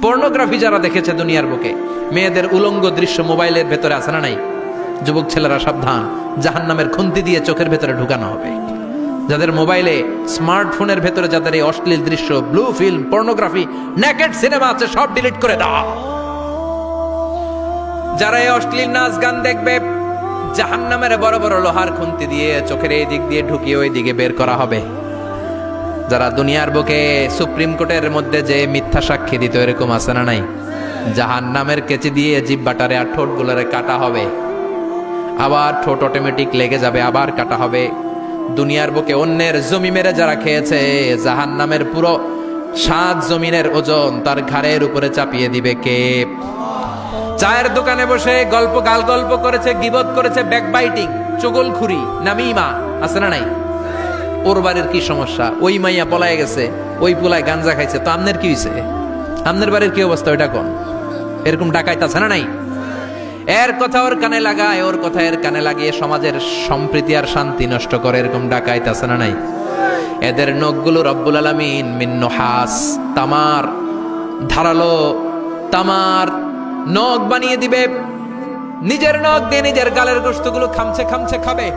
Pornography যারা দেখেছে দুনিয়ার বুকে, মেয়েদের উলঙ্গ দৃশ্য মোবাইলের ভেতরে আছে না নাই? যুবক ছেলেরা সাবধান, জাহান্নামের খুন্তি দিয়ে চোখের ভেতরে ঢুকানো হবে। যাদের মোবাইলে, স্মার্টফোনের ভেতরে যাদের এই অশ্লীল দৃশ্য, blue film, pornography, naked cinema আছে, সব ডিলিট করে দাও। যারা এই অশ্লীল নাচ গান দেখবে, জাহান্নামের বড় বড় লোহার খুন্তি দিয়ে চোখের এই দিক দিয়ে ঢুকিয়ে ওই দিকে বের করা হবে। যারা দুনিয়ার বুকে সুপ্রিম কোর্টের মধ্যে যে মিথ্যা সাক্ষী দিত, এরকম আছে না নাই? জাহান্নামের কেচি দিয়ে জিহ্বাটারে আর ঠোঁট গুলারে কাটা হবে, আবার ঠোঁট অটোমেটিক লেগে যাবে, আবার কাটা হবে। দুনিয়ার বুকে অন্যের জমি মেরে যারা খেয়েছে, জাহান্নামের পুরো 7 জমিনের ওজন তার ঘাড়ের উপরে চাপিয়ে দিবে কে? চায়ের দোকানে বসে গল্প করেছে, গীবত করেছে, ব্যাকবাইটিং, চুগলখুরি, নামিমা, আছে না নাই? ওর বাড়ির কি সমস্যা, ওই মাইয়া পলায় গেছে, ওই পোলায় গাঞ্জা খাইছে, তো আমনের কি হয়েছে? আমনের বাড়ির কি অবস্থা ওইটা কোন? এরকম ডাকাইতে আছে না নাই? এর কথা ওর কানে লাগায়, ওর কথা এর কানে লাগিয়ে সমাজের সম্প্রীতি আর শান্তি নষ্ট করে, এরকম ডাকাইত আছে না নাই? এদের নখগুলো রব্বুল আলামিন মিন নুহাস, তামার, ধারালো তামার নখ বানিয়ে দিবে। নিজের নখ দিয়ে নিজের গালের গোশতগুলো খামছে খাবে।